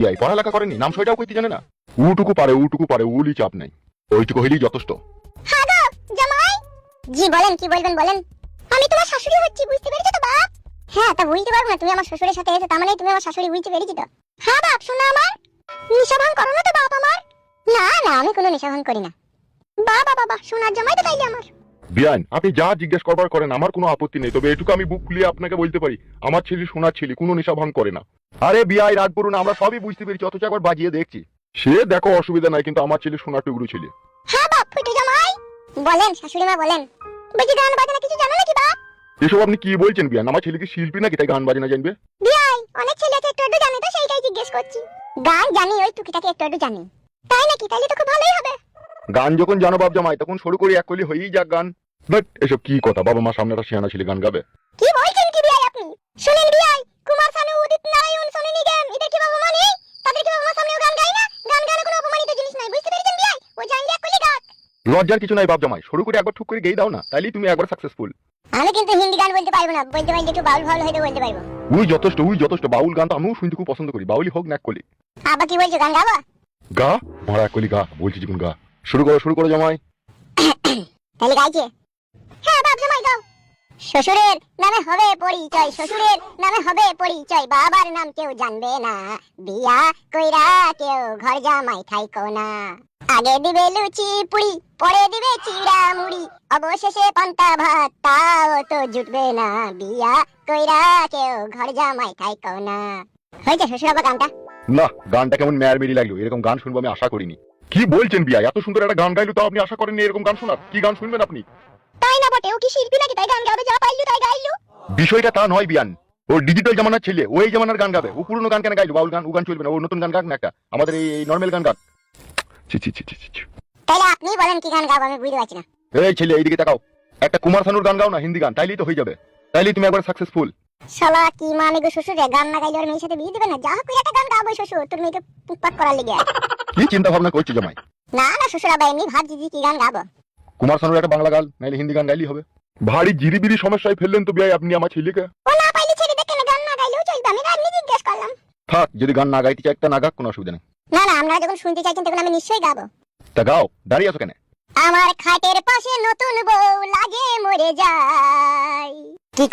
বিয়াই পড়ালেখা করেনি, নাম সইটাও কইতে জানে না। উটুকু পারে উলি চাপ নাই, ওইটুকু হইলেই যথেষ্ট। হ্যাঁ গো জামাই। জি বলেন, কি বলবেন বলেন। আমি তোমার শাশুড়ি হচ্ছি, বুঝতে পেরেছো তো বাপ? হ্যাঁ, তা বুঝতে পারবো না তুমি আমার শ্বশুরের সাথে এসে, তার মানে তুমি আমার শাশুড়ি, বুঝতে পেরেছি তো। হ্যাঁ বাপ, শোনা আমার নেশা ভাঙ করো না তো বাপ আমার। না না, আমি কোনো নেশা ভাঙ করি না। বাবা বাবা, সোনার জামাই তো তাইলে আমার। বিয়ান আপনি যা জিজ্ঞেস করবার করেন, আমার কোনো আপত্তি নেই, তবে এটুকু আমি বুক খুলিয়ে আপনাকে বলতে পারি, আমার ছেলে সোনার ছেলে, কোনো নেশা ভাঙ করে না। আরে বিয়াই রাগ করুন, আমরা সবই বুঝতে পেরেছি, অথচ একবার বাজিয়ে দেখছি। সে দেখো অসুবিধা নাই, কিন্তু আমার ছেলে সোনার টুকরো ছেলে। হ্যাঁ বাপ, ফুটে জামাই বলেন, শাশুড়ি মা বলেন। বলছি গান বাজনা কিছু জানো নাকি বাপ? এসব আপনি কি বলছেন বিয়ান? আমার ছেলে কি শিল্পী নাকি তাই গান বাজনা জানবে? বিয়াই অনেক ছেলে আছে একটু একটু জানে, তো সেইটাই জিজ্ঞেস করছি। গান জানি, ওই টুকিটাকি একটু একটু জানি। তাই নাকি? তাইলে তো খুব ভালোই হবে। গান যখন জানো বাপ জামাই, তখন শুরু করি এক কলি হয়েই যাক গান। বাট এসব কি কথা, বাবা মা সামনে একটা শিয়ানা ছেলে গান গাবে? কি বলছেন কি বিয়াই আপনি? শুনেন বিয়াই, কুমার শানু, উদিত নারায়ণ, সোনু নিগম, এদের কি বাবা মা নেই? তাদের কি বাবা মা সামনেও গান গায় না? গান গানো কোনো অপমানিত জিনিস নাই, বুঝতে পেরেছেন বিয়াই? ও জানলে এক কলি গাক। লজ্জার কিছু নাই বাপ জামাই, শুরু করে একবার ঠুক করে গেয়ে দাও না, তাইলেই তুমি একবার সাকসেসফুল। আমি কিন্তু হিন্দি গান বলতে পারবো না, বলতে পারলে একটু বাউল ফাউল হয়তো বলতে পারবো। উই যথেষ্ট, বাউল গান তো আমিও শুনতে খুব পছন্দ করি, বাউলি হোক না এক কলি। আবার কি বলছো, গান গাবো? গা ভরা এক কলি গা, বলছি যখন গা। শুরু করো জামাই। তাহলে গাইছে। হ্যাঁ বাপ জামাই গাও। শ্বশুরের নামে হবে পরিচয়, শ্বশুরের নামে হবে পরিচয়, বাবার নাম কেউ জানবে না, বিয়া কইরা কেউ ঘর জামাই থাইকো না। আগে দিবে লুচি পুরি, পরে দিবে চিড়া মুড়ি, অবশেষে পান্তা ভাত, তাও তো জুটবে না, বিয়া কইরা কেউ ঘর জামাই থাইকো না। হয়েছে শ্বশুর আবার গানটা? না, গানটা কেমন মেয়ার মেরি লাগলো, এরকম গান শুনবো আমি আশা করিনি। কি বলছেন বিয়া, এত সুন্দর একটা গান গাইলো, তাও আপনি আশা করেননি এরকম গান শোনার? কি গান শুনবেন আপনি? তাই না বটে, ও কি শিল্পী নাকি তাই গান গাবে, যা পাইলো তাই গাইলো? বিষয়টা তা নয় বিয়ান, ও ডিজিটাল জামানার ছেলে, ওই জামানার গান গাবে। ও পুরনো গান কেন গাইলো? বাউল গান ও গান চলবে না, ও নতুন গান গাক না একটা, আমাদের এই নর্মাল গান গাক। ছি ছি ছি ছি ছি। তাহলে আপনি বলেন কি গান গাবো, আমি বুঝতে পারছি না। এই ছেলে এইদিকে তাকাও, একটা কুমার শানুর গান গাও না, হিন্দি গান, তাইলেই তো হয়ে যাবে, তাইলেই তুমি একবার সাকসেসফুল। শালা কি মানে গো শ্বশুর রে, গান না গাইলে ওর মেয়ের সাথে বিয়ে দিবে না? যা হোক একটা গান গাবো শ্বশুর, তোর মেয়েকে পুকপাক করার লেগে। কি চিন্তা ভাবনা করছো জামাই? না না শ্বশুর, আবার এমনি ভাবছি যে কি গান গাবো। কুমার শানুর একটা বাংলা গান, নাইলে হিন্দি গান গাইলেই হবে। ভারী জিরিবিরি সমস্যায় ফেললেন তো বিয়াই আপনি আমার ছেলেকে। ও না পাইলে ছেড়ে দেখে না, গান না গাইলেও চলবে, আমি গান নিয়ে জিজ্ঞেস করলাম। থাক, যদি গান না গাইতে চাই একটা না গাক, কোনো অসুবিধা নেই। না না, আমরা যখন শুনতে চাইছেন তখন আমি নিশ্চয়ই গাবো। তা গাও, দাঁড়িয়ে আছো কেন? আমার খাটের পাশে নতুন বউ লাগে মরে যায়, কি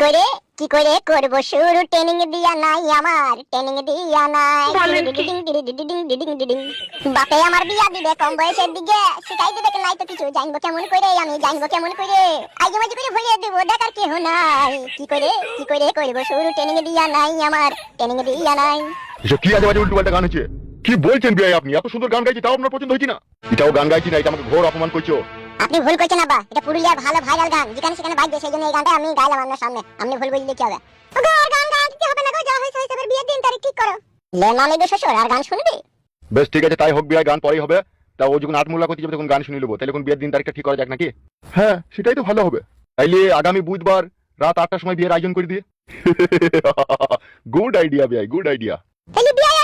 করে করব শুরু, ট্রেনিং দিয়া নাই আমার, ট্রেনিং দিয়া নাই। বাপে আমার বিয়া দিবে কম বয়সের দিকে, শিখাই দিবে নাই তো কিছু, জানবো কেমন করে, আমি জানবো কেমন করে, আইজে মাঝে করে ভুলিয়ে দেবো, দেখার কেহ নাই। কি করে করব শুরু, ট্রেনিং দিয়া নাই আমার, ট্রেনিং দিয়া নাই। এসব কি আজে বাজে উল্টো পাল্টা গান হচ্ছে? কি বলছেন বিয়াই আপনি? এত সুন্দর গান গাইছি, তাও আপনার পছন্দ হয়েছে না? এটাও গান গাইছি না, এটা আমাকে ঘোর অপমান করছো। আপনি ভুল করছেন আব্বা, এটা পুরুলিয়ার ভালো ভাইরাল গান, যেখানে সেখানে বাজবে, সেই জন্য এই গানটা আমি গাইলাম আপনার সামনে। আপনি ভুল বুঝলে কি হবে? ওগো আর গান গাইতে হবে না গো, যা হইছে হইছে, এবার বিয়ের দিন তারিখ ঠিক করো। লে মামি গো শ্বশুর, আর গান শুনবি? বেশ ঠিক আছে, তাই হোক বিয়াই, গান পরেই হবে। তা ও যখন আটমূল্লা করতে যাবে তখন গান শুনে নেবো, তাহলে এখন বিয়ের দিন তারিখটা ঠিক করা যাক নাকি? হ্যাঁ, সেটাই তো ভালো হবে। তাইলে আগামী বুধবার রাত 8টার সময় বিয়ের আয়োজন করে দিয়ে। গুড আইডিয়া বিয়াই, গুড আইডিয়া। তাহলে বিয়ে